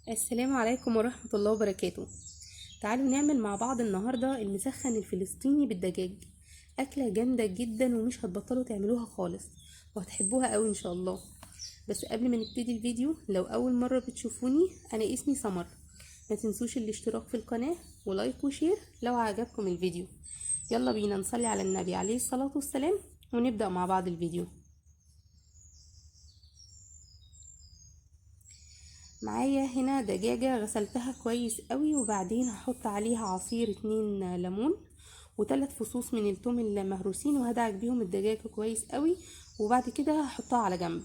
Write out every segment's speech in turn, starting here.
السلام عليكم ورحمة الله وبركاته. تعالوا نعمل مع بعض النهاردة المسخن الفلسطيني بالدجاج. أكلة جامدة جدا ومش هتبطلوا تعملوها خالص، وهتحبوها قوي إن شاء الله. بس قبل ما نبتدي الفيديو، لو أول مرة بتشوفوني أنا اسمي سمر. ما تنسوش الاشتراك في القناة ولايك وشير لو عجبكم الفيديو. يلا بينا نصلي على النبي عليه الصلاة والسلام ونبدأ مع بعض الفيديو. معايا هنا دجاجة غسلتها كويس قوي، وبعدين هحط عليها عصير 2 ليمون و3 فصوص من الثوم المهروسين، وهدعك بيهم الدجاجة كويس قوي. وبعد كده هحطها على جنب.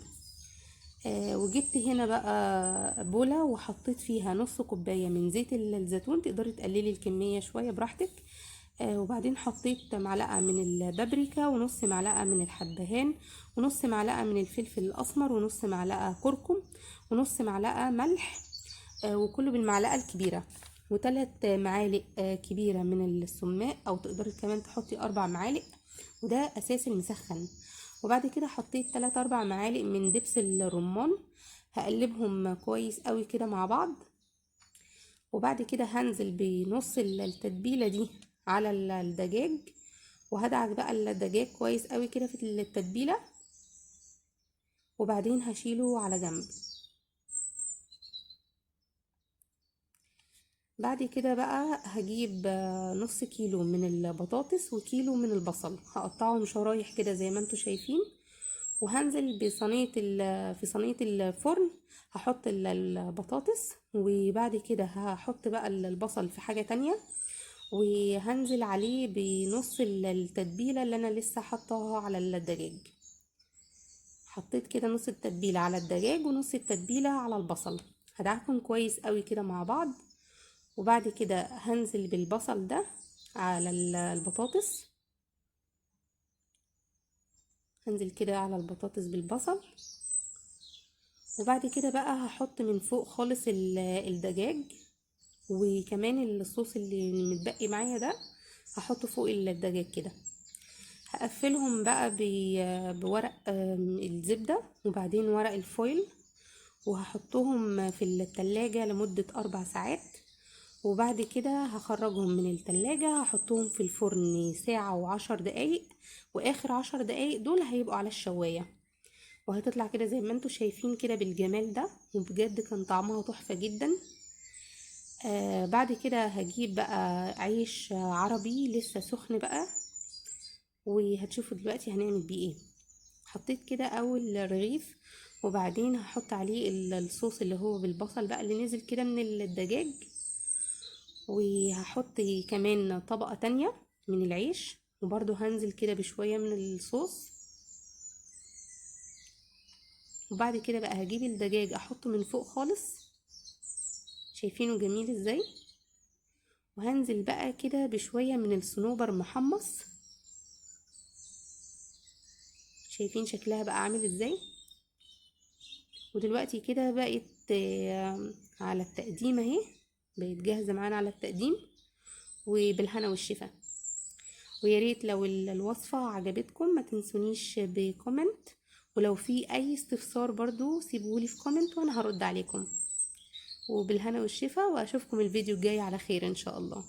وجبت هنا بقى بولة وحطيت فيها نص كوباية من زيت الزيتون، تقدري تقللي الكمية شوية براحتك. وبعدين حطيت معلقة من البابريكا ونص معلقة من الحبهان ونص معلقة من الفلفل الأسمر ونص معلقة كركم ونص معلقة ملح. وكله بالمعلقة الكبيرة. و3 معالق كبيرة من السماق، أو تقدري كمان تحطي 4 معالق، وده أساس المسخن. وبعد كده حطيت 3 4 معالق من دبس الرمان. هقلبهم كويس قوي كده مع بعض. وبعد كده هنزل بنص التتبيلة دي على الدجاج، وهدعك بقى الدجاج كويس قوي كده في التتبيلة. وبعدين هشيله على جنب. بعد كده بقى هجيب نص كيلو من البطاطس وكيلو من البصل، هقطعهم شرايح كده زي ما انتوا شايفين. وهنزل في صينية الفرن. هحط البطاطس، وبعد كده هحط بقى البصل في حاجة تانية. وهنزل عليه بنص التتبيلة اللي انا لسه حطاها على الدجاج. حطيت كده نص التتبيلة على الدجاج ونص التتبيلة على البصل. هدعكم كويس قوي كده مع بعض. وبعد كده هنزل بالبصل ده على البطاطس. هنزل كده على البطاطس بالبصل. وبعد كده بقى هحط من فوق خالص الدجاج، وكمان الصوص اللي متبقي معايا ده هحطه فوق الدجاج كده. هقفلهم بقى بورق الزبدة، وبعدين ورق الفويل. وهحطهم في التلاجة لمدة 4 ساعات. وبعد كده هخرجهم من التلاجة، هحطهم في الفرن ساعة و10 دقايق. واخر 10 دقايق دول هيبقوا على الشواية. وهتطلع كده زي ما انتوا شايفين كده بالجمال ده، وبجد كان طعمها تحفة جدا. بعد كده هجيب بقى عيش عربي لسه سخن بقى، وهتشوفوا دلوقتي هنعمل بيه ايه. حطيت كده اول رغيف، وبعدين هحط عليه الصوص اللي هو بالبصل بقى اللي نزل كده من الدجاج. وهحط كمان طبقة تانية من العيش، وبرضو هنزل كده بشوية من الصوص. وبعد كده بقى هجيب الدجاج احطه من فوق خالص. شايفينه جميل ازاي؟ وهنزل بقى كده بشوية من الصنوبر محمص. شايفين شكلها بقى عامل ازاي؟ ودلوقتي كده بقت على التقديم اهي. بقت جاهزة معانا على التقديم. وبالهنا والشفا. وياريت لو الوصفة عجبتكم ما تنسونيش بكومنت. ولو في اي استفسار برضو سيبولي في كومنت وانا هرد عليكم. وبالهنا والشفا، واشوفكم الفيديو الجاي على خير ان شاء الله.